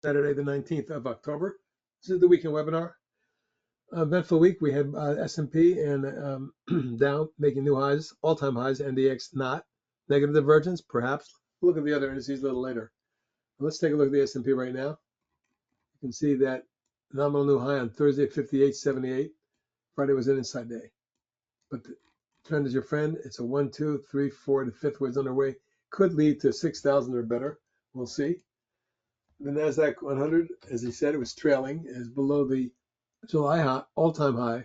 Saturday, the 19th of October. This is the weekend webinar. Eventful week. We had S&P and Dow making new highs, all-time highs. NDX not. Negative divergence, perhaps. We'll look at the other indices a little later. Let's take a look at the S&P right now. You can see that nominal new high on Thursday, 58.78. Friday was an inside day. But the trend is your friend. It's a 1, 2, 3, 4. The fifth was underway. Could lead to 6,000 or better. We'll see. The NASDAQ 100, as he said, it was trailing, is below the July high, all-time high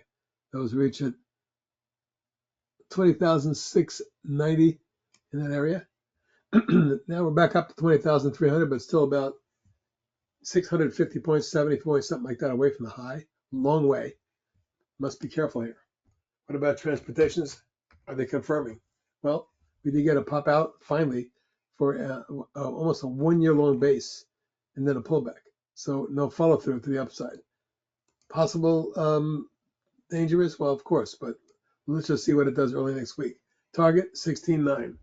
that was reached at 20,690 in that area. Now we're back up to 20,300, but still about 650 points, 70 points, something like that away from the high. Long way. Must be careful here. What about transportations? Are they confirming? Well, we did get a pop out finally for almost a 1 year long base and then a pullback. So no follow through to the upside. Possible dangerous? Well, of course, but let's just see what it does early next week. Target 16.9.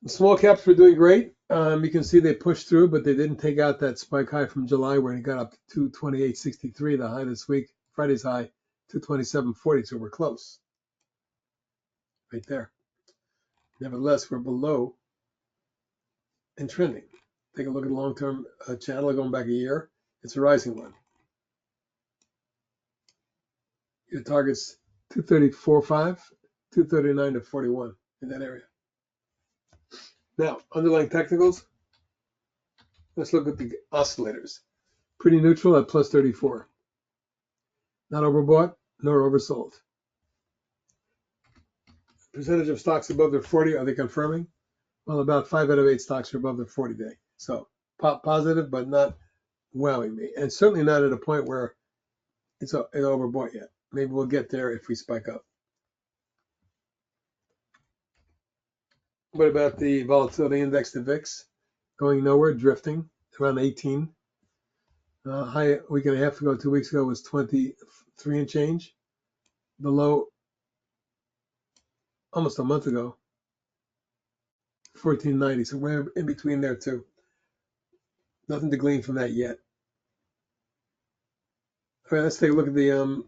Small caps were doing great. You can see they pushed through, but they didn't take out that spike high from July where it got up to 228.63, the high this week. Friday's high, 227.40, so we're close. Right there. Nevertheless, we're below and trending. Take a look at the long-term channel going back a year. It's a rising one. Your target's 234.5, 239 to 41 in that area. Now, underlying technicals. Let's look at the oscillators. Pretty neutral at plus 34. Not overbought nor oversold. Percentage of stocks above their 40, are they confirming? Well, about 5 out of 8 stocks are above their 40-day. So positive, but not wowing me. And certainly not at a point where it's overbought yet. Maybe we'll get there if we spike up. What about the volatility index, the VIX? Going nowhere, drifting around 18. High a week and a half ago, 2 weeks ago, was 23 and change. The low almost a month ago, 1490. So we're in between there too. Nothing to glean from that yet. All right, let's take a look at the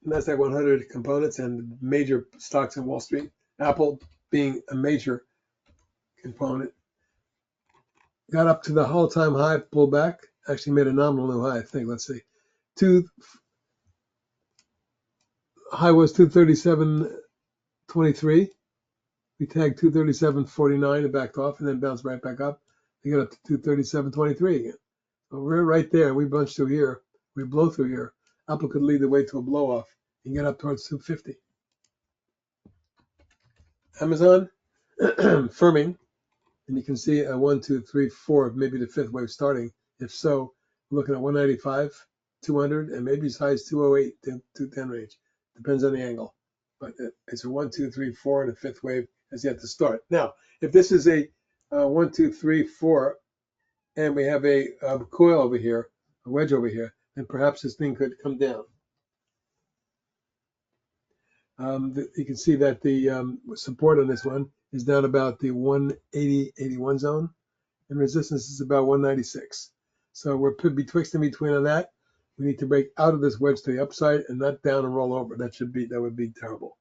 NASDAQ 100 components and major stocks in Wall Street. Apple being a major component. Got up to the all-time high, pulled back. Actually made a nominal new high, I think. Let's see. High was 237.23. We tagged 237.49 and backed off and then bounced right back up. We got up to 237.23 again. So we're right there. We bunch through here. We blow through here. Apple could lead the way to a blow off and get up towards 250. Amazon firming, and you can see a 1, 2, 3, 4, maybe the fifth wave starting. If so, we're looking at 195, 200, and maybe as high as 208, 210 range. Depends on the angle. But it's a 1, 2, 3, 4, and the fifth wave has yet to start. Now, if this is a 1, 2, 3, 4, and we have a coil over here, a wedge over here, then perhaps this thing could come down. You can see that the support on this one is down about the 180.81 zone, and resistance is about 196. So we're betwixt and between on that. We need to break out of this wedge to the upside and not down and roll over. That would be terrible.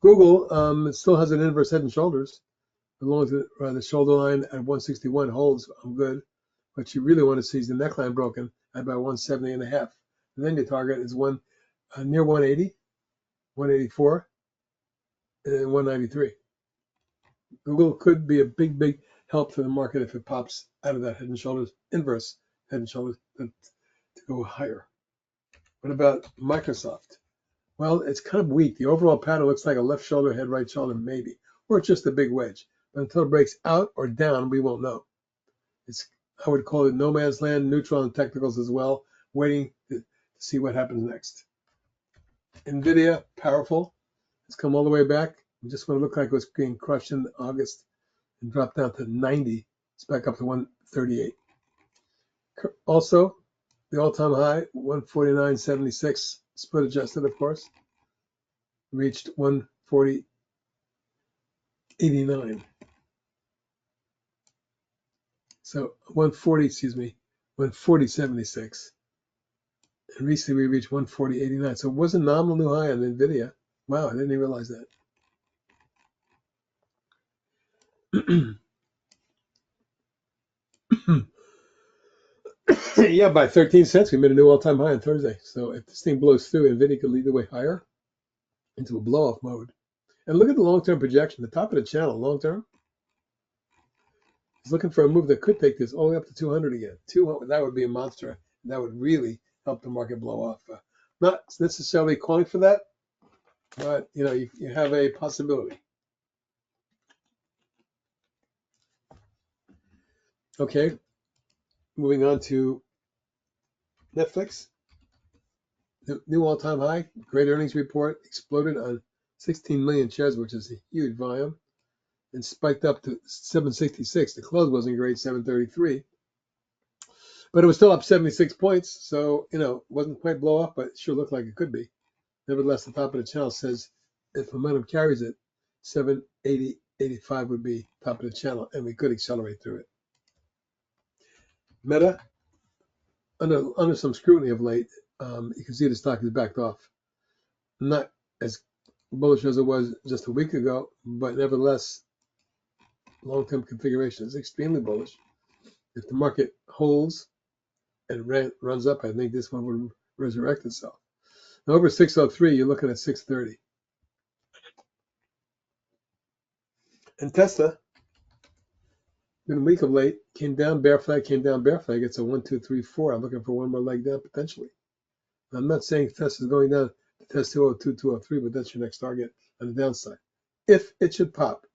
Google it still has an inverse head and shoulders. As long as the shoulder line at 161 holds, I'm good. What you really want to see is the neckline broken at about 170.5. And then your target is near 180, 184, and 193. Google could be a big help for the market if it pops out of that head and shoulders, inverse head and shoulders to go higher. What about Microsoft? Well, it's kind of weak. The overall pattern looks like a left shoulder, head, right shoulder, maybe. Or it's just a big wedge. But until it breaks out or down, we won't know. I would call it no man's land, neutral on technicals as well, waiting to see what happens next. NVIDIA, powerful. It's come all the way back. Just when it looked like it was being crushed in August and dropped down to 90. It's back up to 138. Also, the all-time high, 149.76, split adjusted, of course, reached 140.89. So 140, excuse me, 140.76. And recently we reached 140.89. So it was a nominal new high on NVIDIA. Wow, I didn't even realize that. Yeah, by 13 cents, we made a new all-time high on Thursday. So if this thing blows through, NVIDIA could lead the way higher into a blow-off mode. And look at the long-term projection. The top of the channel, long-term, is looking for a move that could take this all the way up to 200 again. 200, that would be a monster. That would really help the market blow off. Not necessarily calling for that, but you have a possibility. Okay, moving on to Netflix. The new all-time high, great earnings report, exploded on 16 million shares, which is a huge volume, and spiked up to 766. The close wasn't great, 733, but it was still up 76 points. So, wasn't quite blow off, but it sure looked like it could be. Nevertheless, the top of the channel says if momentum carries it, 780.85 would be top of the channel, and we could accelerate through it. Meta, under some scrutiny of late, you can see the stock is backed off. Not as bullish as it was just a week ago, but nevertheless, long-term configuration is extremely bullish. If the market holds and runs up, I think this one would resurrect itself. Now, over 603, you're looking at 630. And Tesla, been a week of late, came down, bear flag, It's a 1, 2, 3, 4. I'm looking for one more leg down potentially. I'm not saying Tesla's going down to test 202, 203, but that's your next target on the downside. If it should pop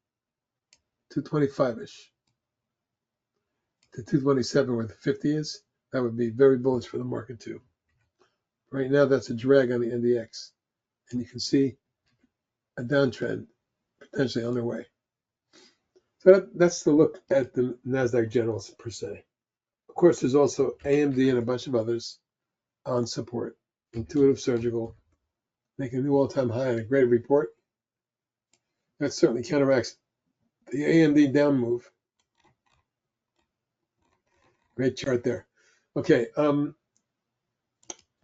225-ish to 227 where the 50 is, that would be very bullish for the market too. Right now, that's a drag on the NDX. And you can see a downtrend potentially underway. So that's the look at the NASDAQ generals per se. Of course, there's also AMD and a bunch of others on support. Intuitive Surgical making a new all-time high on a great report. That certainly counteracts the AMD down move. Great chart there. Okay,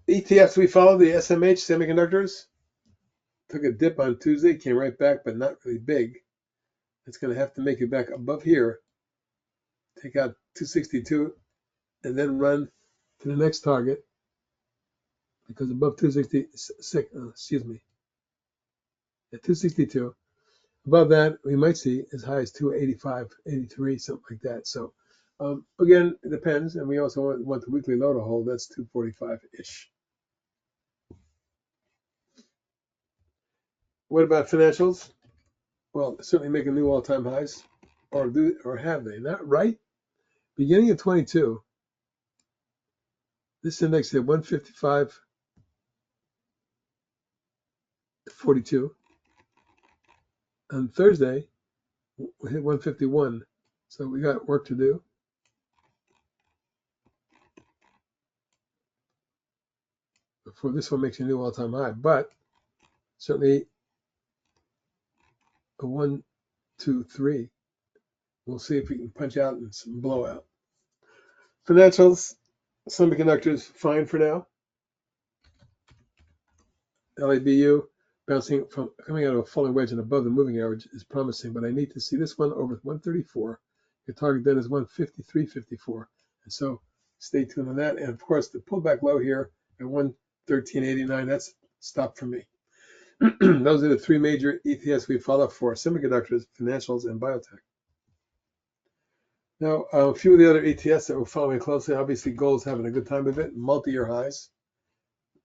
ETFs we follow, the SMH semiconductors, took a dip on Tuesday, came right back, but not really big. It's going to have to make it back above here, take out 262, and then run to the next target, because above 266, at 262, above that, we might see as high as 285, 83, something like that. So, again, it depends, and we also want the weekly low to hold. That's 245-ish. What about financials? Well, certainly making new all-time highs, or have they? Not right. Beginning of 22, this index hit 155.42. On Thursday, we hit 151. So we got work to do. Before this one makes a new all-time high, but certainly a 1, 2, 3. We'll see if we can punch out in some blowout. Financials, semiconductors, fine for now. LABU coming out of a falling wedge and above the moving average is promising, but I need to see this one over 134. Your target then is 153.54, and so stay tuned on that. And of course, the pullback low here at 113.89. That's stop for me. Those are the three major ETFs we follow for semiconductors, financials, and biotech. Now, a few of the other ETFs that we're following closely, obviously gold's having a good time of it, multi-year highs.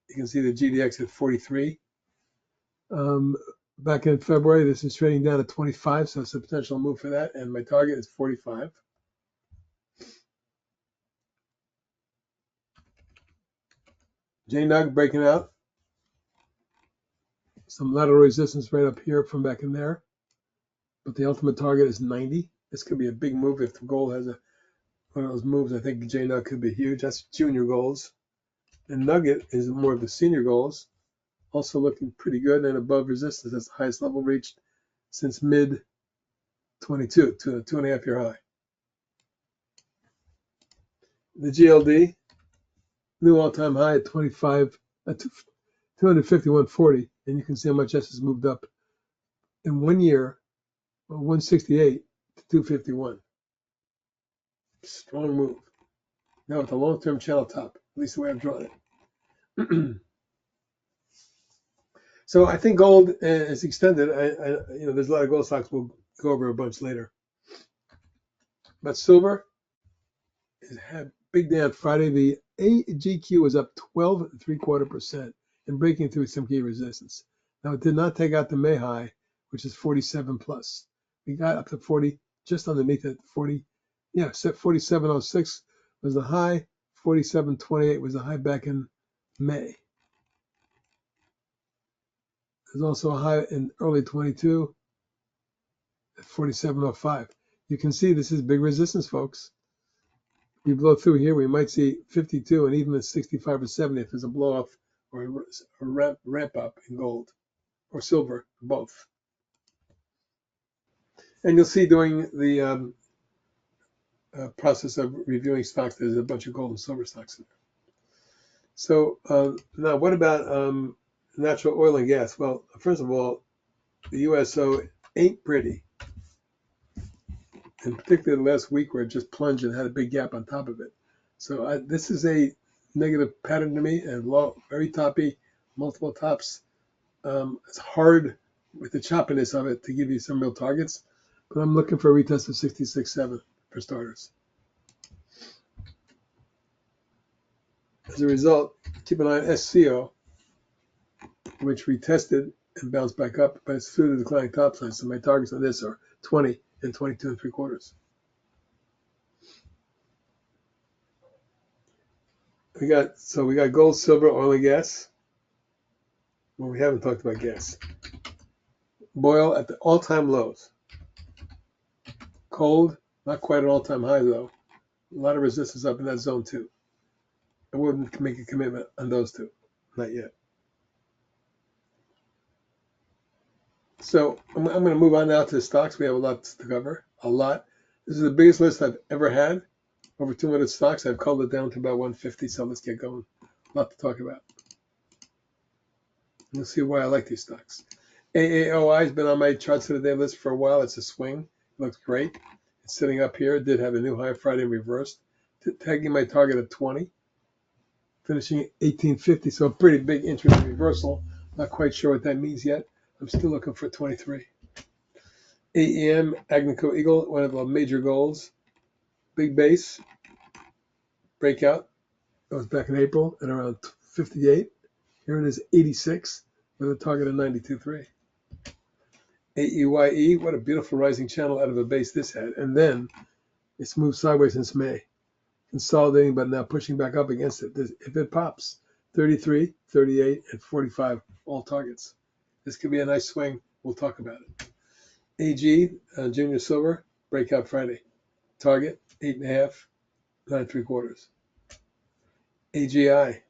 You can see the GDX at 43. Back in February, this is trading down at 25, so it's a potential move for that, and my target is 45. JNUG breaking out. Some lateral resistance right up here from back in there, but the ultimate target is 90. This could be a big move if the gold has one of those moves. I think the JNUG could be huge. That's junior goals. And Nugget is more of the senior goals. Also looking pretty good and above resistance. That's the highest level reached since mid-22 to a 2.5-year high. The GLD, new all-time high at 251.40, and you can see how much this has moved up in 1 year, 168 to 251. Strong move. Now with the long-term channel top, at least the way I've drawn it. So I think gold is extended. There's a lot of gold stocks we'll go over a bunch later. But silver had big day on Friday. The AGQ was up 12.75% and breaking through some key resistance. Now it did not take out the May high, which is 47 plus. We got up to 40, just underneath it. 47.06 was the high. 47.28 was the high back in May. There's also a high in early 22 at 47.05. You can see this is big resistance, folks. If we blow through here, we might see 52 and even at 65 or 70 if there's a blow off or a ramp up in gold or silver, both. And you'll see during the process of reviewing stocks, there's a bunch of gold and silver stocks in there. So now what about natural oil and gas? Well, first of all, the USO ain't pretty. And particularly the last week where it just plunged and had a big gap on top of it. So this is a negative pattern to me, and very toppy, multiple tops. It's hard with the choppiness of it to give you some real targets, but I'm looking for a retest of 66.7 for starters. As a result, keep an eye on SCO, which retested and bounced back up, but it's through the declining top side. So my targets on this are 20 and 22.75. We got gold, silver, oil and gas. Well, we haven't talked about gas. Oil at the all-time lows. Cold, not quite an all-time high though. A lot of resistance up in that zone too. I wouldn't make a commitment on those two, not yet. So I'm going to move on now to the stocks. We have a lot to cover, a lot. This is the biggest list I've ever had, over 200 stocks. I've culled it down to about 150, so let's get going. A lot to talk about. You'll see why I like these stocks. AAOI has been on my charts of the day list for a while. It's a swing. It looks great. It's sitting up here. It did have a new high Friday reversed. Tagging my target at 20. Finishing at 1850, so a pretty big intraday reversal. Not quite sure what that means yet. I'm still looking for 23. AEM, Agnico Eagle, one of the major goals. Big base. Breakout. That was back in April at around 58. Here it is, 86, with a target of 92.3. AEYE, what a beautiful rising channel out of a base this had. And then it's moved sideways since May. Consolidating, but now pushing back up against it. If it pops, 33, 38, and 45, all targets. This could be a nice swing. We'll talk about it. AG, Junior Silver, breakout Friday. Target, 8.5, 9.75. AGI,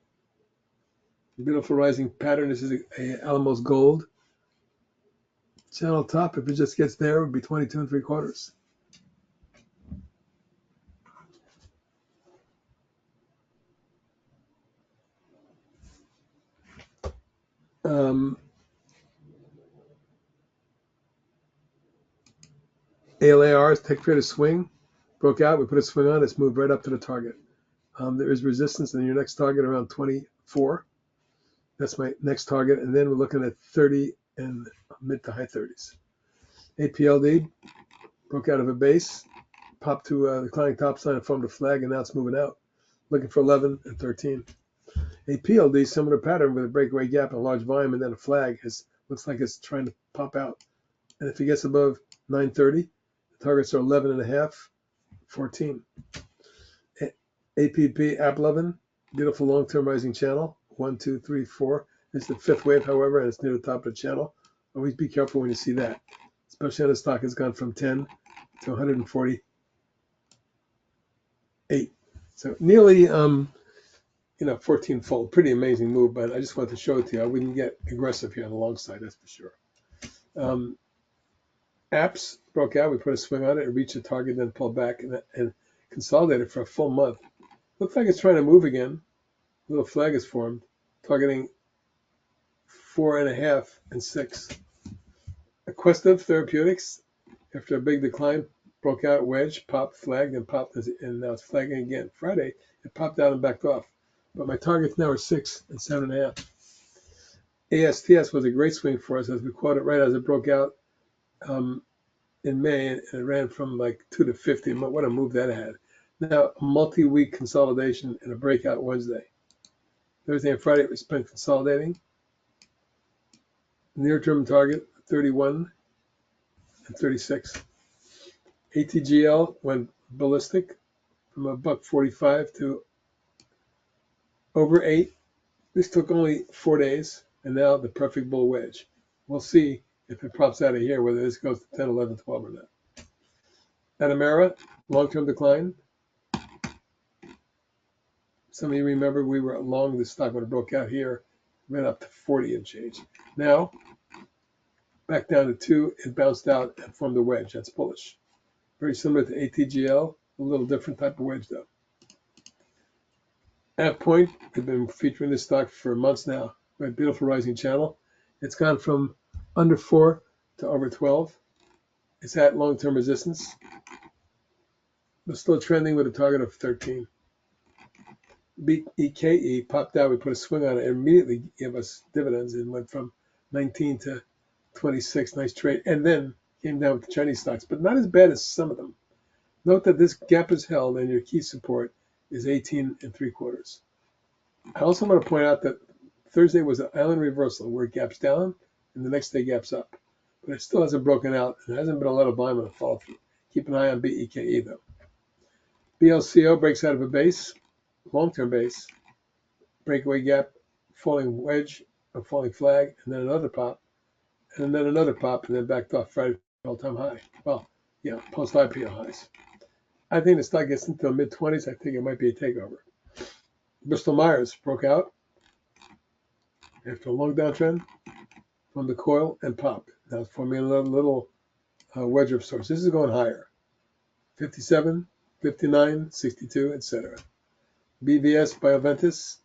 beautiful rising pattern. This is a Alamos Gold. Channel top, if it just gets there, it would be 22.75. ALAR's tech trade swing broke out. We put a swing on. It's moved right up to the target. There is resistance in your next target around 24. That's my next target. And then we're looking at 30 and mid to high 30s. APLD broke out of a base, popped to the declining top sign and formed a flag, and now it's moving out. Looking for 11 and 13. APLD, similar pattern with a breakaway gap and a large volume, and then a flag. Looks like it's trying to pop out. And if it gets above 930, the targets are 11.5, 14. APPF, beautiful long-term rising channel. 1, 2, 3, 4. It's the fifth wave, however, and it's near the top of the channel. Always be careful when you see that, especially on the stock has gone from 10 to 148. So nearly, 14-fold. Pretty amazing move, but I just wanted to show it to you. I wouldn't get aggressive here on the long side, that's for sure. Apps broke out. We put a swing on it. It reached a target, then pulled back and consolidated for a full month. Looks like it's trying to move again. A little flag is formed, targeting 4.5 and 6. Aquestive Therapeutics, after a big decline, broke out wedge, popped, flagged, and popped, and now it's flagging again. Friday, it popped out and backed off. But my targets now are 6 and 7.5. ASTS was a great swing for us as we caught it right as it broke out in May, and it ran from like 2 to 50. What a move that had. Now, a multi-week consolidation and a breakout Wednesday. Thursday and Friday, we spent consolidating. Near-term target, 31 and 36. ATGL went ballistic from $1.45 to over 8. This took only 4 days, and now the perfect bull wedge. We'll see if it props out of here, whether this goes to 10, 11, 12 or not. Atamera, long-term decline. Some of you remember we were long this stock when it broke out here, went up to 40 and change. Now, back down to 2, it bounced out and formed a wedge. That's bullish. Very similar to ATGL, a little different type of wedge though. At Point, we've been featuring this stock for months now. We have a beautiful rising channel. It's gone from under 4 to over 12. It's at long-term resistance, but still trending with a target of 13. Beke popped out. We put a swing on it and immediately gave us dividends and went from 19 to 26. Nice trade. And then came down with the Chinese stocks, but not as bad as some of them. Note that this gap is held and your key support is 18 3/4. I also want to point out that Thursday was an island reversal where it gaps down and the next day gaps up. But it still hasn't broken out and there hasn't been a lot of volume on the follow through. Keep an eye on Beke though. BLCO breaks out of a base, long-term base, breakaway gap, falling wedge, a falling flag, and then another pop, and then another pop, and then backed off Friday all-time high. Well, yeah, post-IPO highs. I think the stock gets into the mid-20s. I think it might be a takeover. Bristol Myers broke out after a long downtrend from the coil and popped. Now it's forming another little wedge of sorts. This is going higher. 57, 59, 62, etc. BVS Bioventus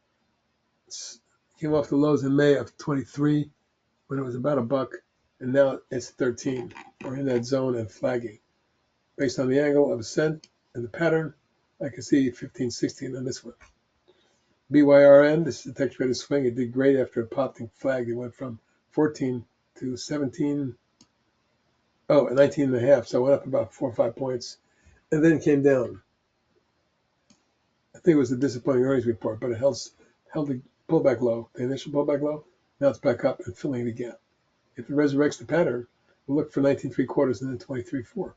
came off the lows in May of 23 when it was about $1, and now it's 13. We're in that zone and flagging. Based on the angle of ascent and the pattern, I can see 15, 16 on this one. BYRN, this is a text-rated swing. It did great after it popped and flagged. It went from 14 to 17, and 19.5. So it went up about 4 or 5 points and then came down. I think it was a disappointing earnings report, but it held the pullback low, the initial pullback low. Now it's back up and filling the gap. If it resurrects the pattern, we'll look for 19 3/4 and then 23.4.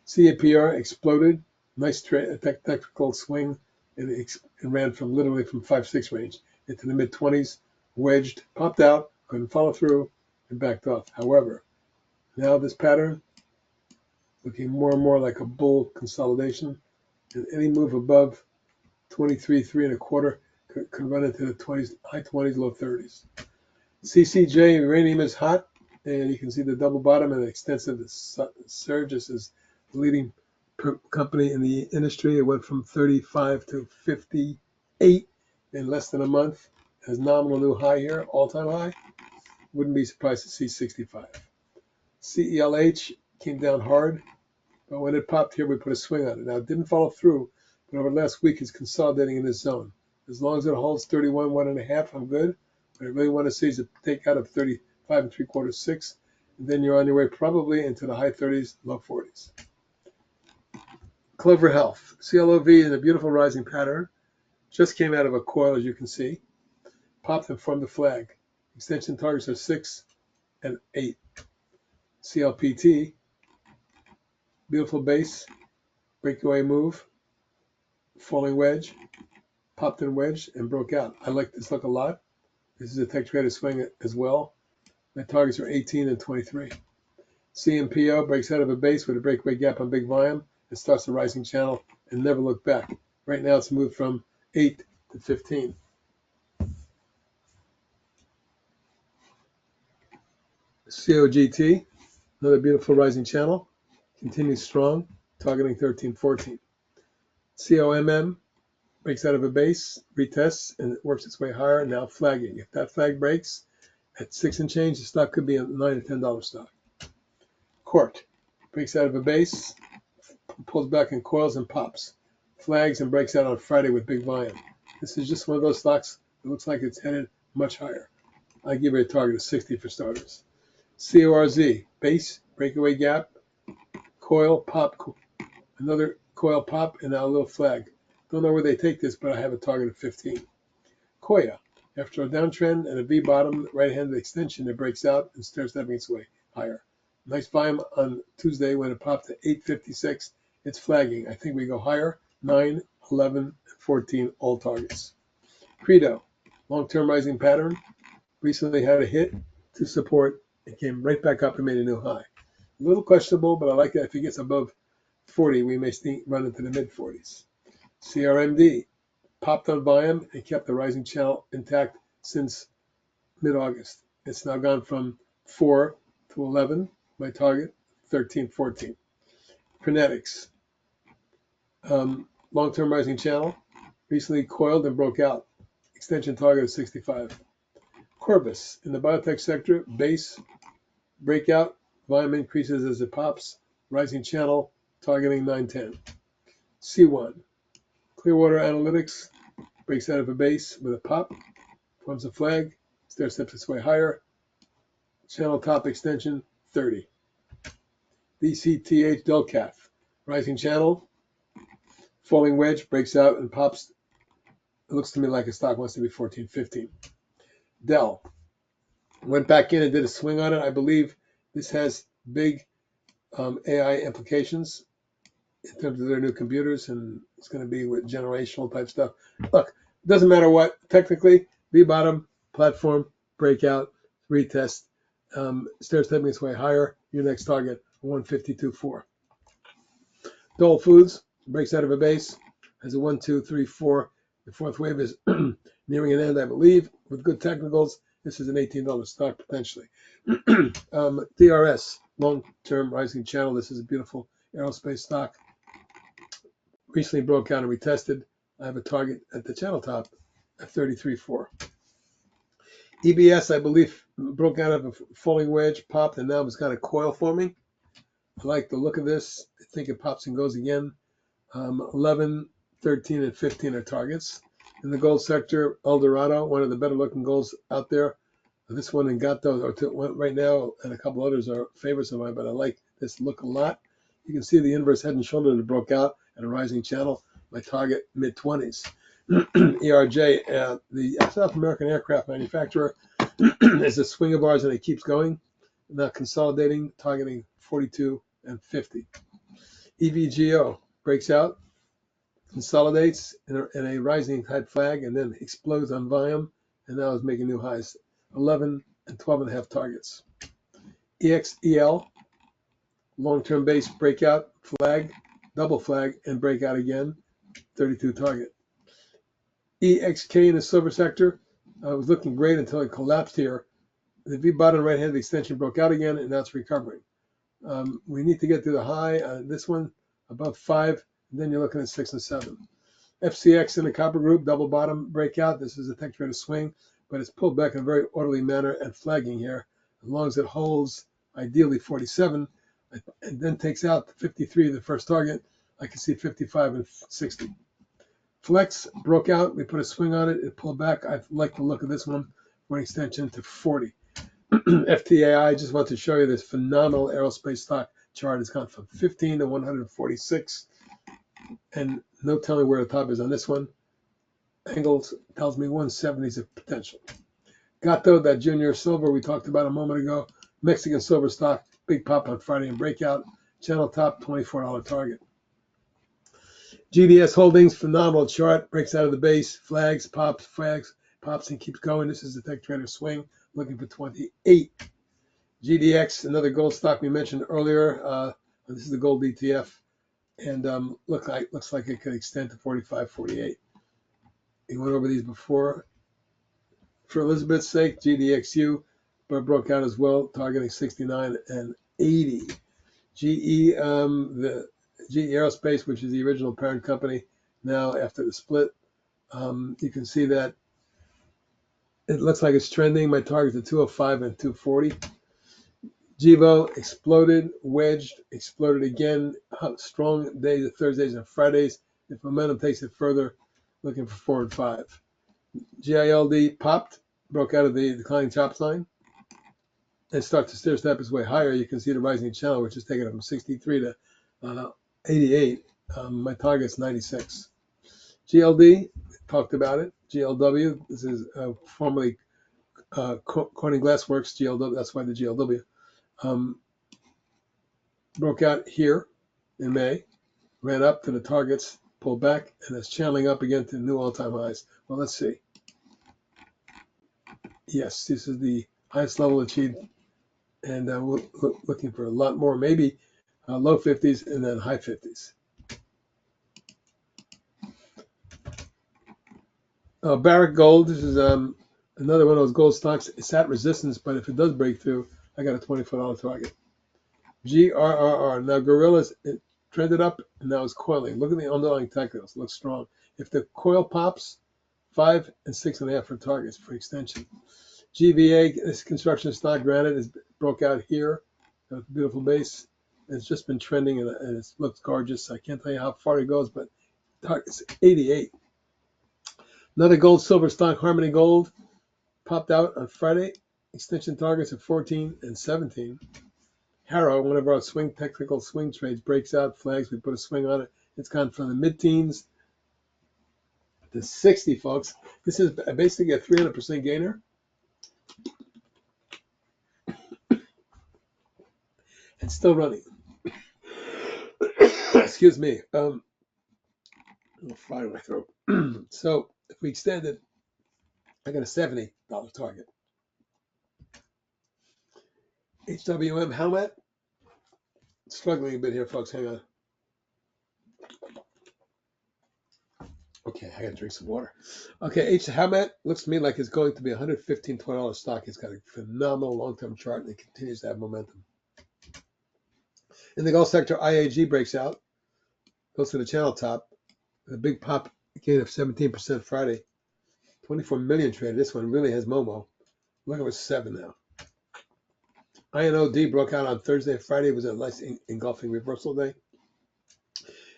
CAPR exploded. Nice technical swing. It ran from literally from 5-6 range into the mid-20s, wedged, popped out, couldn't follow through, and backed off. However, now this pattern looking more and more like a bull consolidation, and any move above 23, 3.25 could run into the 20s, high 20s, low 30s. CCJ uranium is hot, and you can see the double bottom and the extensive surge. This is the leading company in the industry. It went from 35 to 58 in less than a month. Has nominal new high here, all-time high. Wouldn't be surprised to see 65. CELH came down hard, but when it popped here, we put a swing on it. Now, it didn't follow through, but over the last week, it's consolidating in this zone. As long as it holds 31, 1.5, I'm good. What I really want to see is a takeout of 35 3/4, 6, and then you're on your way probably into the high 30s, low 40s. Clover Health, CLOV in a beautiful rising pattern. Just came out of a coil, as you can see. Popped and formed the flag. Extension targets are 6 and 8. CLPT, beautiful base, breakaway move, falling wedge, popped and wedged and broke out. I like this look a lot. This is a text-rated swing as well. My targets are 18 and 23. CMPO breaks out of a base with a breakaway gap on big volume. It starts the rising channel and never look back. Right now it's moved from 8 to 15. COGT, another beautiful rising channel, continues strong, targeting 13, 14. COMM breaks out of a base, retests, and it works its way higher, now flagging. If that flag breaks at 6 and change, the stock could be a $9 or $10 stock. Court breaks out of a base, pulls back in coils and pops, flags and breaks out on Friday with big volume. This is just one of those stocks that looks like it's headed much higher. I give it a target of 60 for starters. CORZ, base, breakaway gap, coil, pop, another coil pop, and now a little flag. Don't know where they take this, but I have a target of 15. Koya, after a downtrend and a V bottom, right-handed extension, it breaks out and starts stepping its way higher. Nice volume on Tuesday when it popped to 856. It's flagging. I think we go higher. 9, 11, 14, all targets. Credo, long-term rising pattern. Recently had a hit to support. It came right back up and made a new high. A little questionable, but I like that. If it gets above 40, we may run into the mid-40s. CRMD, popped on volume and kept the rising channel intact since mid-August. It's now gone from 4 to 11. My target, 13, 14. Kinetics, long-term rising channel, recently coiled and broke out. Extension target of 65. Corvus, in the biotech sector, base, breakout, volume increases as it pops, rising channel, targeting 910. C1, Clearwater Analytics, breaks out of a base with a pop, forms a flag, steps its way higher, channel top extension, 30. DCTH Delcath, rising channel, falling wedge, breaks out and pops. It looks to me like a stock wants to be 14, 15. Dell, went back in and did a swing on it. I believe this has big AI implications in terms of their new computers, and it's going to be with generational type stuff. Look, it doesn't matter what. Technically, V bottom, platform, breakout, retest, starts stepping its way higher. Your next target, 152.4. Dole Foods breaks out of a base, has a 1, 2, 3, 4. The fourth wave is nearing an end, I believe, with good technicals. This is an $18 stock potentially. DRS, long-term rising channel. This is a beautiful aerospace stock. Recently broke out and retested. I have a target at the channel top at 33.4. EBS, I believe, broke out of a falling wedge, popped, and now it's got a coil forming. I like the look of this. I think it pops and goes again. 11, 13, and 15 are targets. In the gold sector, Eldorado, one of the better looking golds out there. This one and Gato right now, and a couple others are favorites of mine, but I like this look a lot. You can see the inverse head and shoulder that broke out at a rising channel. My target, mid-20s. ERJ, the South American aircraft manufacturer, is a swing of ours, and it keeps going. Now consolidating, targeting 42 and 50. EVGO breaks out, consolidates in a rising head flag, and then explodes on volume, and now is making new highs. 11 and 12 and a half targets. EXEL, long-term base breakout, flag, double flag, and breakout again, 32 target. EXK in the silver sector was looking great until it collapsed here. The V bottom right-handed extension broke out again, and now it's recovering. We need to get to the high on this one, above 5, and then you're looking at 6 and 7. FCX in the copper group, double bottom breakout. This is a tech trader swing, but it's pulled back in a very orderly manner and flagging here. As long as it holds, ideally 47, and then takes out 53, the first target, I can see 55 and 60. Flex broke out. We put a swing on it. It pulled back. I like the look of this one for an extension to 40. FTAI, I just want to show you this phenomenal aerospace stock chart. It's gone from 15 to 146, and no telling where the top is on this one. Angles tells me 170 is a potential. Gato, that junior silver we talked about a moment ago, Mexican silver stock, big pop on Friday and breakout. Channel top, $24 target. GDS Holdings, phenomenal chart, breaks out of the base, flags, pops, and keeps going. This is the tech trader swing, looking for 28. GDX, another gold stock we mentioned earlier. This is the gold ETF, and looks like it could extend to 45, 48. We went over these before. For Elizabeth's sake, GDXU, but broke out as well, targeting 69 and 80. GE, the GE Aerospace, which is the original parent company, now after the split, You can see that it looks like it's trending. My targets are 205 and 240. GVO exploded, wedged, exploded again. Strong days, Thursdays and Fridays. If momentum takes it further, looking for 4 and 5. GILD popped, broke out of the declining chops line, and starts to stair step its way higher. You can see the rising channel, which is taking it from 63 to 88. My target's 96. GLD, talked about it. GLW, this is formerly Corning Glassworks GLW. That's why the GLW broke out here in May, ran up to the targets, pulled back, and is channeling up again to new all-time highs. Well, let's see. Yes, this is the highest level achieved, and we're looking for a lot more, maybe low 50s and then high 50s. Barrick Gold, this is another one of those gold stocks. It's at resistance, but if it does break through, I got a $24 target. GRRR. Now, Gorillas, it trended up and now it's coiling. Look at the underlying technicals. It looks strong. If the coil pops, 5 and 6.5 for targets for extension. GVA, this construction stock, granted, is broke out here. Beautiful base. It's just been trending and it looks gorgeous. I can't tell you how far it goes, but target's 88. Another gold silver stock, Harmony Gold, popped out on Friday. Extension targets of 14 and 17. Harrow, one of our technical swing trades, breaks out, flags. We put a swing on it. It's gone from the mid-teens to 60, folks. This is basically a 300% gainer. It's still running. Excuse me. A little fly in my throat. So if we extend it, I got a $70 target. HWM helmet. Struggling a bit here, folks. Hang on. Okay, I gotta drink some water. Okay, helmet looks to me like it's going to be $115, $20 stock. It's got a phenomenal long-term chart and it continues to have momentum. In the gold sector, IAG breaks out, goes to the channel top, a big pop gain of 17% Friday. 24 million traded. This one really has Momo. Look, it was 7 now. INOD broke out on Thursday. Friday was a nice engulfing reversal day.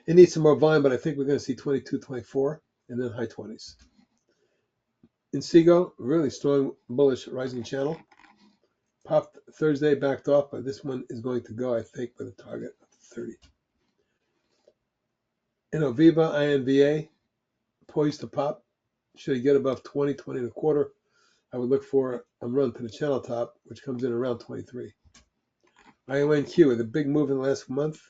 It needs some more volume, but I think we're going to see 22, 24, and then high 20s. In Seago, really strong bullish rising channel. Popped Thursday, backed off, but this one is going to go, I think, with a target of 30. In Oviva, INVA, poised to pop. Should it get above 20, 20 and a quarter, I would look for a run to the channel top, which comes in around 23. IONQ, with a big move in the last month,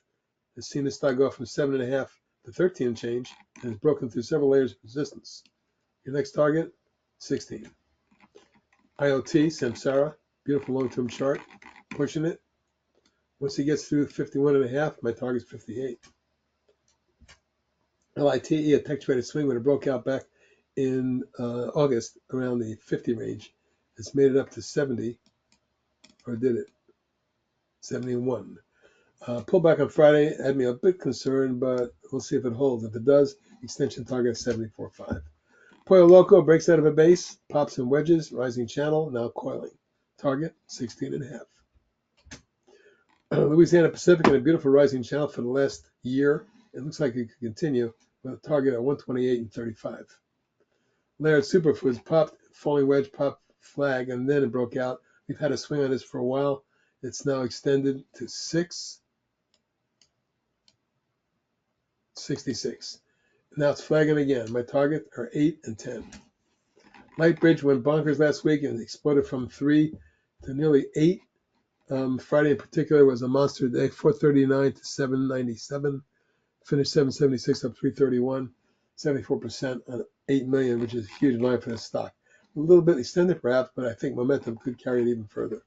has seen the stock go from 7.5 to 13 and change, and has broken through several layers of resistance. Your next target, 16. IoT, Samsara, beautiful long-term chart, pushing it. Once it gets through 51.5, my target's 58. LITE, a tech traded swing when it broke out back in August around the 50 range. It's made it up to 70, or did it? 71. Pullback on Friday had me a bit concerned, but we'll see if it holds. If it does, extension target 74.5. Pollo Loco breaks out of a base, pops and wedges, rising channel, now coiling. Target 16.5. Louisiana Pacific in a beautiful rising channel for the last year. It looks like it could continue with a target at 128 and 35. Laird Superfoods popped, falling wedge, popped flag, and then it broke out. We've had a swing on this for a while. It's now extended to 6.66. Now it's flagging again. My target are 8 and 10. Lightbridge went bonkers last week and exploded from 3 to nearly 8. Friday in particular was a monster day, 439 to 797. Finished 776 up 331, 74% on 8 million, which is a huge line for this stock. A little bit extended perhaps, but I think momentum could carry it even further.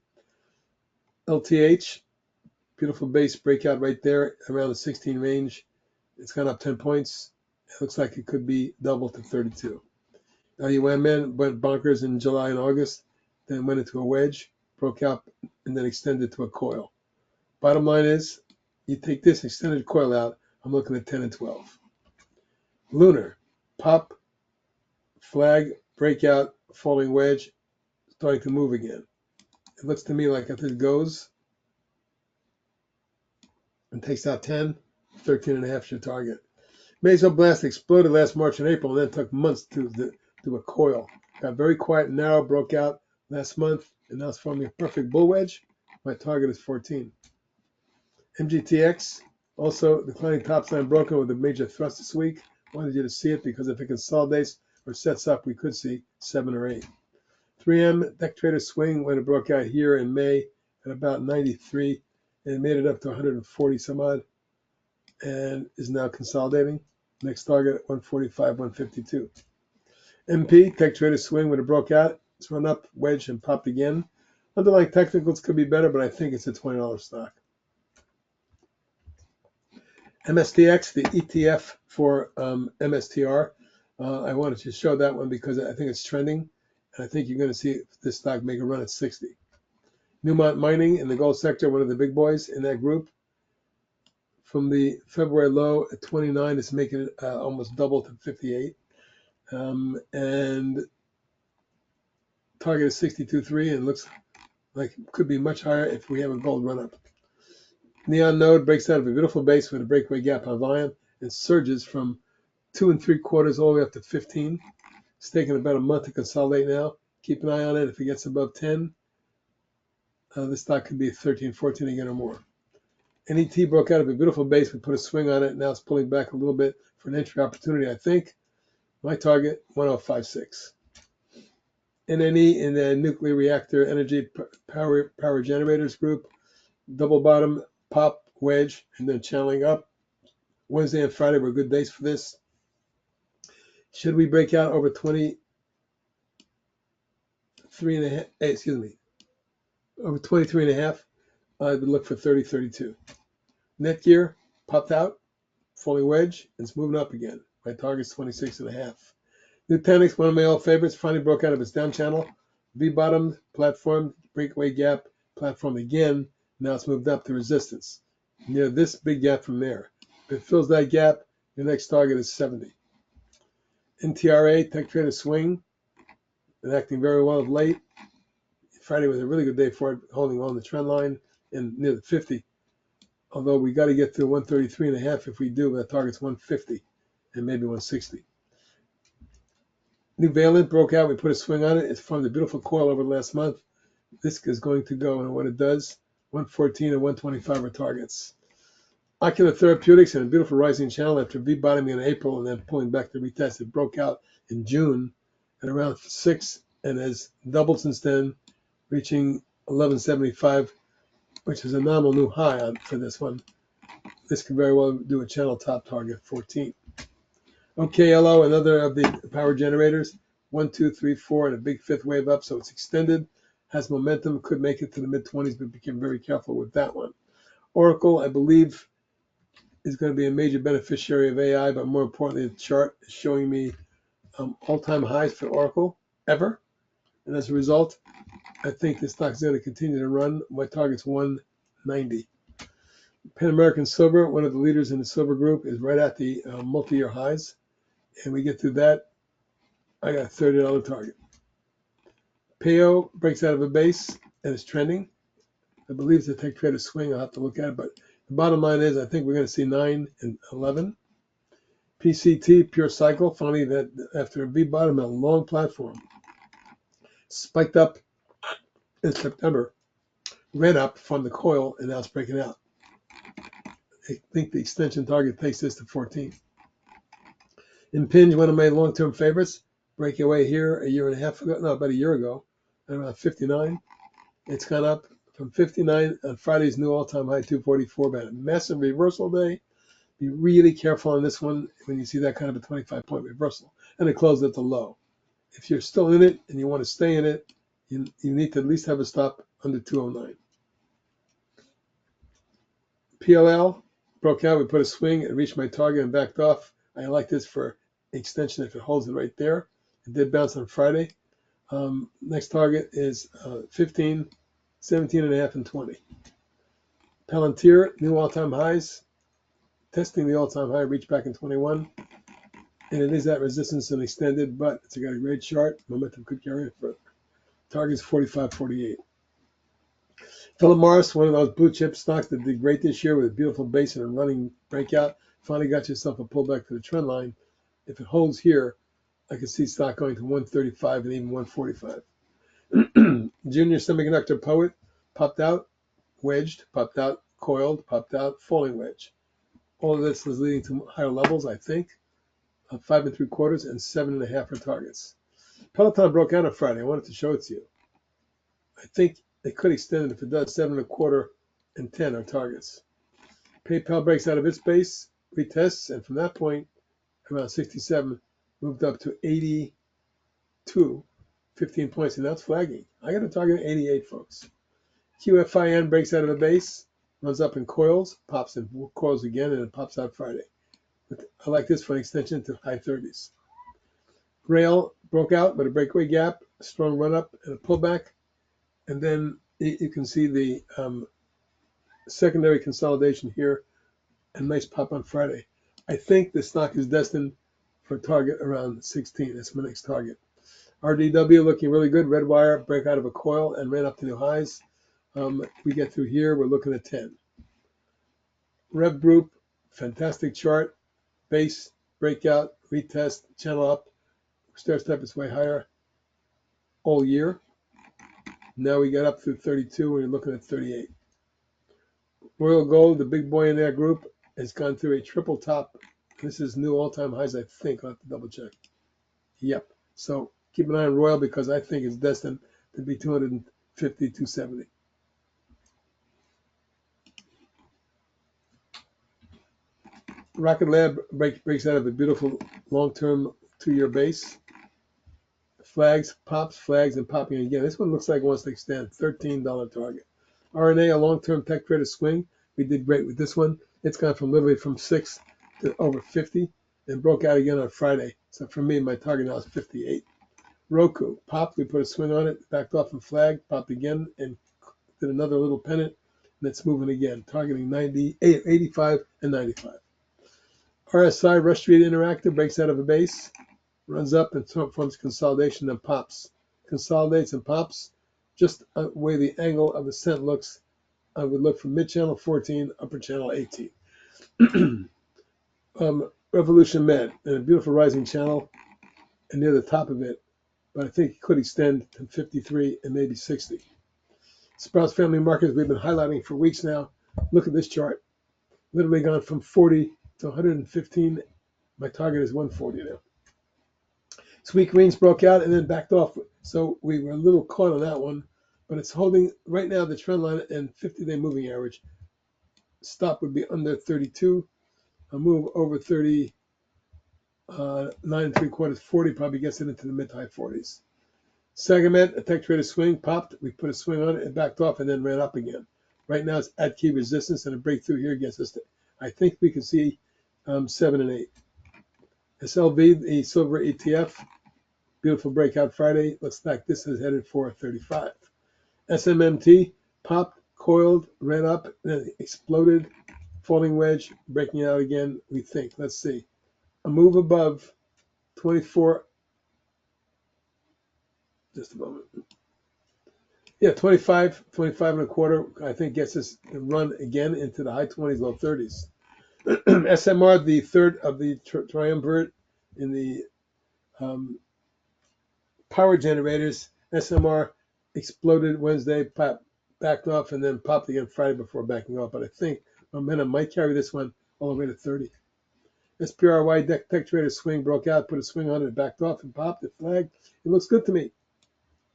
LTH, beautiful base breakout right there around the 16 range. It's gone up 10 points. It looks like it could be double to 32. LUMN went bonkers in July and August, then went into a wedge, broke out, and then extended to a coil. Bottom line is, you take this extended coil out, I'm looking at 10 and 12. Lunar, pop, flag, breakout, falling wedge, starting to move again. It looks to me like if it goes and takes out 10, 13.5 is your target. Mesoblast exploded last March and April and then took months to do a coil. Got very quiet and narrow, broke out last month, and now it's forming a perfect bull wedge. My target is 14. MGTX, also declining top line broken with a major thrust this week. Wanted you to see it because if it consolidates or sets up, we could see 7 or 8. 3M, deck trader swing when it broke out here in May at about 93 and made it up to 140 some odd and is now consolidating. Next target at 145, 152. MP, tech trader swing when it broke out. It's run up, wedge, and popped again. Underlying technicals could be better, but I think it's a $20 stock. MSTX, the ETF for MSTR. I wanted to show that one because I think it's trending. And I think you're going to see this stock make a run at 60. Newmont Mining in the gold sector, one of the big boys in that group. From the February low at 29, it's making it almost double to 58. And target is 62.3 and looks like it could be much higher if we have a gold run up. Neon node breaks out of a beautiful base with a breakaway gap on volume and surges from 2 3/4 all the way up to 15. It's taken about a month to consolidate now. Keep an eye on it. If it gets above 10, this stock could be 13, 14 again or more. NET broke out of a beautiful base. We put a swing on it. Now it's pulling back a little bit for an entry opportunity, I think. My target, 1056. NNE in the nuclear reactor energy power generators group. Double bottom, pop, wedge, and then channeling up. Wednesday and Friday were good days for this. Should we break out over 23.5, over 23.5, I would look for 30, 32. Netgear popped out, falling wedge, and it's moving up again. My target's 26.5. Nutanix, one of my old favorites, finally broke out of its down channel. V-bottomed, platform, breakaway gap, platform again. Now it's moved up to resistance. Near this big gap from there. If it fills that gap, your next target is 70. NTRA, tech trader swing, been acting very well of late. Friday was a really good day for it, holding on the trend line and near the 50. Although we got to get to 133.5 if we do, that target's 150 and maybe 160. New Valent broke out. We put a swing on it. It's from the beautiful coil over the last month. This is going to go, and when it does, 114 and 125 are targets. Ocular Therapeutics in a beautiful rising channel after V-bottoming in April and then pulling back to retest. It broke out in June at around 6 and has doubled since then, reaching 1175, which is a nominal new high for this one. This could very well do a channel top target, 14. OKLO, another of the power generators, 1, 2, 3, 4, and a big fifth wave up, so it's extended, has momentum, could make it to the mid-20s, but became very careful with that one. Oracle, I believe, is going to be a major beneficiary of AI, but more importantly, the chart is showing me all-time highs for Oracle ever, and as a result, I think this stock is going to continue to run. My target's 190. Pan American Silver, one of the leaders in the silver group, is right at the multi-year highs. And we get through that, I got a $30 target. PAO breaks out of a base and is trending. I believe it's a tech trader swing. I'll have to look at it. But the bottom line is I think we're going to see 9 and 11. PCT, Pure Cycle, finally that after a V-bottom, a long platform, spiked up in September, ran up from the coil, and now it's breaking out. I think the extension target takes this to 14. Impinj, one of my long-term favorites, break away here a year and a half ago, no, about a year ago, at around 59. It's gone up from 59 on Friday's new all-time high, 244, but a massive reversal day. Be really careful on this one when you see that kind of a 25-point reversal. And it closed at the low. If you're still in it and you want to stay in it, you need to at least have a stop under 209. PLL broke out. We put a swing. It reached my target and backed off. I like this for extension if it holds it right there. It did bounce on Friday. Next target is 15, 17.5, and 20. Palantir, new all-time highs. Testing the all-time high, reached back in 21. and it is at resistance and extended, but it's got a great chart. Momentum could carry it for targets 45.48. Philip Morris, one of those blue chip stocks that did great this year with a beautiful base and a running breakout, finally got yourself a pullback to the trend line. If it holds here, I can see stock going to 135 and even 145. Junior semiconductor poet popped out, wedged, popped out, coiled, popped out, falling wedge. All of this is leading to higher levels, I think, of 5 3/4 and 7.5 for targets. Peloton broke out on Friday. I wanted to show it to you. I think it could extend it. If it does, 7 1/4 and 10 are targets. PayPal breaks out of its base, retests, and from that point, around 67, moved up to 82, 15 points, and that's flagging. I got a target at 88, folks. QFIN breaks out of the base, runs up in coils, pops in coils again, and it pops out Friday. I like this for an extension to high 30s. Rail broke out with a breakaway gap, a strong run up, and a pullback. And then you can see the secondary consolidation here, and nice pop on Friday. I think the stock is destined for a target around 16. That's my next target. RDW looking really good. Red wire, break out of a coil and ran up to new highs. We get through here, we're looking at 10. Rev Group, fantastic chart. Base, breakout, retest, channel up, stair step its way higher all year. Now we got up through 32 and we're looking at 38. Royal Gold, the big boy in that group, has gone through a triple top. This is new all-time highs, I think. I'll have to double check. Yep. So keep an eye on Royal because I think it's destined to be 250, 270. Rocket Lab breaks out of a beautiful long-term 2-year base. Flags, pops, flags, and popping again. This one looks like it wants to extend. $13 target. RNA, a long-term tech trader swing. We did great with this one. It's gone from literally from 6 to over 50 and broke out again on Friday. So for me, my target now is 58. Roku, popped. We put a swing on it, backed off and flagged, popped again, and did another little pennant. And it's moving again, targeting 90, 85, and 95. RSI, Rush Street Interactive, breaks out of a base, runs up and forms consolidation and pops. Consolidates and pops. Just the way the angle of the cent looks, I would look from mid-channel 14, upper channel 18. Revolution Med, and a beautiful rising channel, and near the top of it, but I think it could extend to 53 and maybe 60. Sprouts Family Markets, we've been highlighting for weeks now. Look at this chart. Literally gone from 40 to 115. My target is 140 now. Sweet Greens broke out and then backed off. So we were a little caught on that one, but it's holding right now the trend line and 50-day moving average. Stop would be under 32. A move over 39 3/4, 40 probably gets it into the mid to high 40s. Sagament, a tech trader swing, popped. We put a swing on it and backed off and then ran up again. Right now it's at key resistance and a breakthrough here gets us to, I think we can see 7 and 8. SLV, the silver ETF, beautiful breakout Friday. Looks like this is headed for 35. SMMT, popped, coiled, ran up, then exploded, falling wedge, breaking out again, we think. Let's see. A move above 24. Just a moment. Yeah, 25 1/4, I think gets us to run again into the high 20s, low 30s. SMR, the third of the triumvirate in the power generators. SMR exploded Wednesday, backed off, and then popped again Friday before backing off. But I think momentum might carry this one all the way to 30. SPRY, tech trader swing, broke out, put a swing on it, backed off, and popped it, flagged. It looks good to me.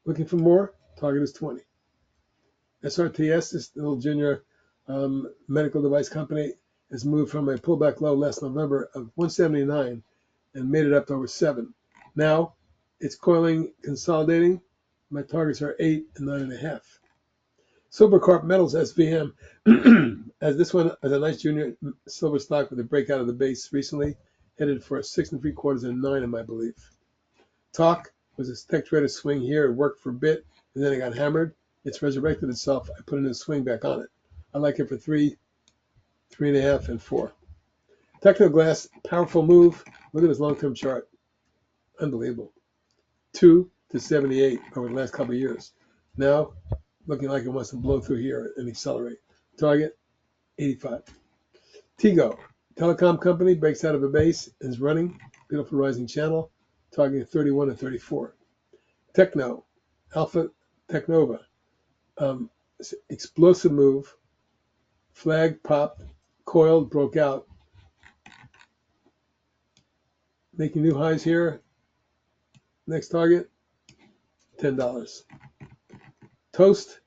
Looking for more? Target is 20. SRTS, this little junior medical device company, has moved from a pullback low last November of 179 and made it up to over 7. Now it's coiling, consolidating. My targets are 8 and 9.5. Silvercorp Metals SVM, as this one as a nice junior silver stock with a breakout of the base recently, headed for a 6 3/4 and 9 in my belief. Talk was a tech trader swing here. It worked for a bit, and then it got hammered. It's resurrected itself. I put in a swing back on it. I like it for 3, 3.5, and 4. Technoglass, powerful move. Look at this long-term chart. Unbelievable. 2 to 78 over the last couple of years. Now, looking like it wants to blow through here and accelerate. Target, 85. Tigo, telecom company, breaks out of a base and is running. Beautiful rising channel, targeting 31 and 34. Techno, Alpha Technova, explosive move, flag popped, coiled, broke out, making new highs here. Next target, $10. Toast,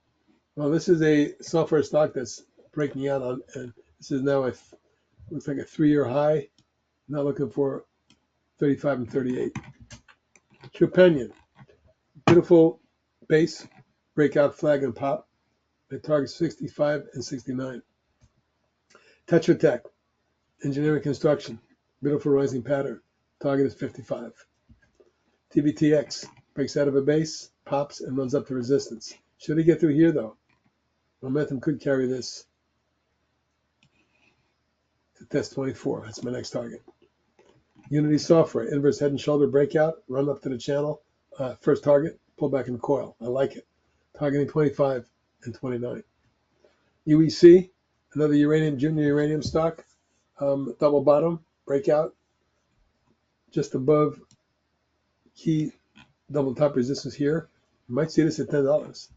well, this is a software stock that's breaking out on, and this is now looks like a 3-year high. Now looking for 35 and 38. Trupanion, beautiful base, breakout flag and pop. They target 65 and 69. Tetra Tech, engineering construction, beautiful rising pattern. Target is 55. TBTX breaks out of a base, pops, and runs up to resistance. Should he get through here, though? Momentum could carry this to test 24. That's my next target. Unity Software, inverse head and shoulder breakout, run up to the channel. First target, pull back in coil. I like it. Targeting 25 and 29. UEC, another uranium, junior uranium stock, double bottom, breakout, just above key double top resistance here. You might see this at $10.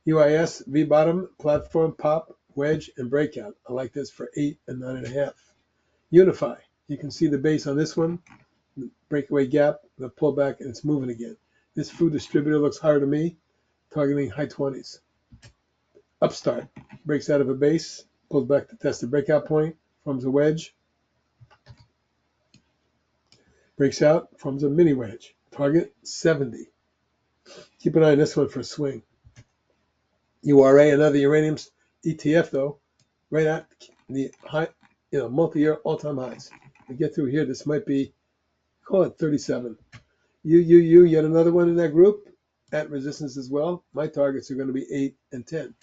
UIS, V bottom, platform, pop, wedge, and breakout. I like this for 8 and 9.5. Unify, you can see the base on this one, breakaway gap, the pullback, and it's moving again. This food distributor looks higher to me, targeting high 20s. Upstart breaks out of a base, pulls back to test the breakout point, forms a wedge, breaks out, forms a mini wedge. Target 70. Keep an eye on this one for a swing. URA, another uranium ETF though, right at the high, multi-year all-time highs. We get through here, this might be, call it 37. UUU, yet another one in that group, at resistance as well. My targets are going to be 8 and 10.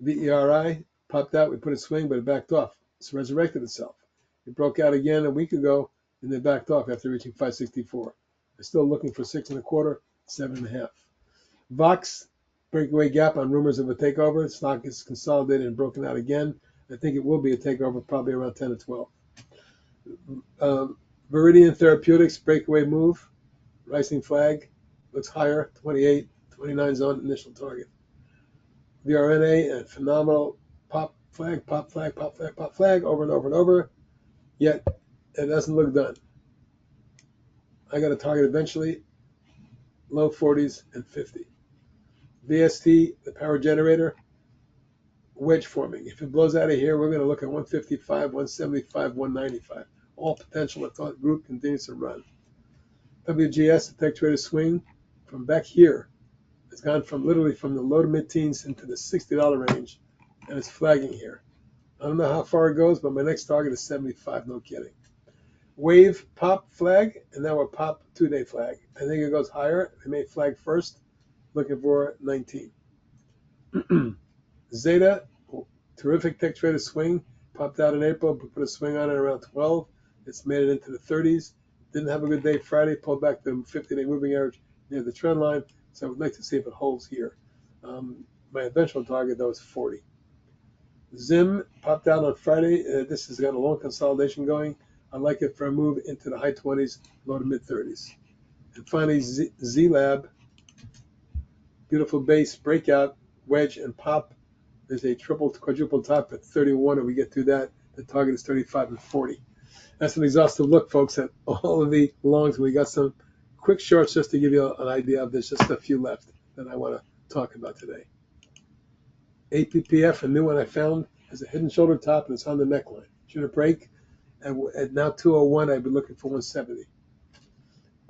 VERI popped out, we put a swing, but it backed off. It's resurrected itself. It broke out again a week ago, and then backed off after reaching 564. They're still looking for 6.25, 7.5. VOX, breakaway gap on rumors of a takeover. Stock is consolidated and broken out again. I think it will be a takeover, probably around 10 to 12. Viridian Therapeutics, breakaway move, rising flag, looks higher, 28, 29 zone initial target. VRNA, a phenomenal pop flag, pop flag, pop flag, pop flag, over and over and over, yet it doesn't look done. I got a target eventually, low 40s and 50. VST, the power generator, wedge forming. If it blows out of here, we're going to look at 155, 175, 195. All potential. The thought group continues to run. WGS, the tech trader swing from back here. It's gone from literally from the low to mid-teens into the $60 range, and it's flagging here. I don't know how far it goes, but my next target is 75, no kidding. Wave pop flag, and now a pop 2-day flag. I think it goes higher. They may flag first, looking for 19. Zeta, terrific tech trader swing, popped out in April, but put a swing on it around 12. It's made it into the 30s. Didn't have a good day Friday, pulled back the 50-day moving average near the trend line, so I would like to see if it holds here. My eventual target, though, is 40. Zim popped out on Friday. This has got a long consolidation going. I like it for a move into the high 20s, low to mid 30s. And finally, Z-Lab, beautiful base, breakout, wedge, and pop. There's a triple, quadruple top at 31, and we get through that. The target is 35 and 40. That's an exhaustive look, folks, at all of the longs. We got some quick shorts just to give you an idea of this. Just a few left that I want to talk about today. APPF, a new one I found, has a hidden shoulder top, and it's on the neckline. Should it break? At now 201, I'd be looking for 170.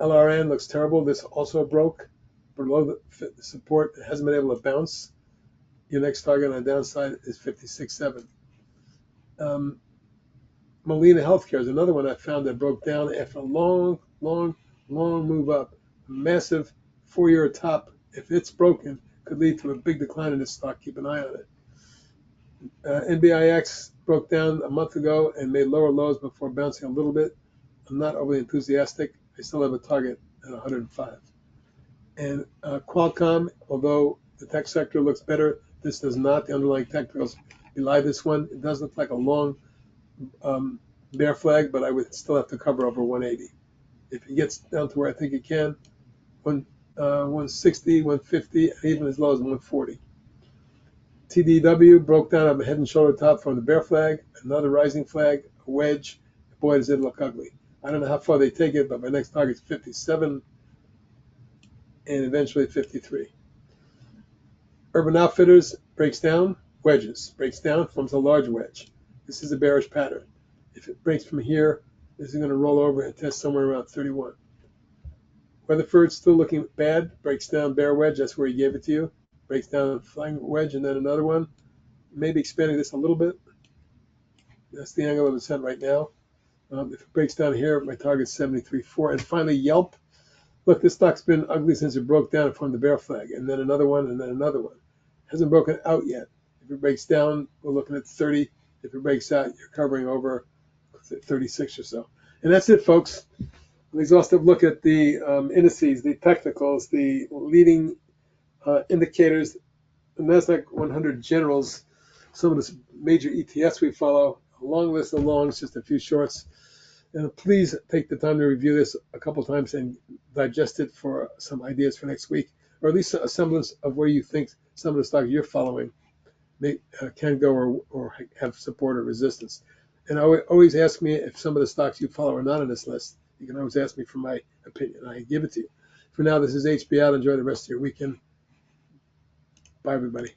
LRN looks terrible. This also broke below the support. It hasn't been able to bounce. Your next target on the downside is 56.7. Molina Healthcare is another one I found that broke down after a long move up. A massive 4-year top. If it's broken, could lead to a big decline in this stock. Keep an eye on it. NBIX broke down a month ago and made lower lows before bouncing a little bit. I'm not overly enthusiastic. I still have a target at 105. And Qualcomm, although the tech sector looks better, this does not. The underlying technicals belie this one. It does look like a long bear flag, but I would still have to cover over 180. If it gets down to where I think it can, 160, 150, even as low as 140. TDW broke down a head and shoulder top from the bear flag, another rising flag, a wedge. Boy, does it look ugly. I don't know how far they take it, but my next target is 57 and eventually 53. Urban Outfitters breaks down, wedges, breaks down, forms a large wedge. This is a bearish pattern. If it breaks from here, this is going to roll over and test somewhere around 31. Weatherford's still looking bad, breaks down bear wedge, that's where he gave it to you. Breaks down flying wedge and then another one. Maybe expanding this a little bit. That's the angle of ascent right now. If it breaks down here, my target's 73.4. And finally, Yelp. Look, this stock's been ugly since it broke down from the bear flag, and then another one, and then another one. Hasn't broken out yet. If it breaks down, we're looking at 30. If it breaks out, you're covering over 36 or so. And that's it, folks. An exhaustive look at the indices, the technicals, the leading indicators, the NASDAQ 100 generals, some of the major ETFs we follow, a long list of longs, just a few shorts. And please take the time to review this a couple times and digest it for some ideas for next week, or at least a semblance of where you think some of the stocks you're following can go or have support or resistance. And always ask me if some of the stocks you follow are not on this list. You can always ask me for my opinion. I give it to you. For now, this is HB out. Enjoy the rest of your weekend. Bye, everybody.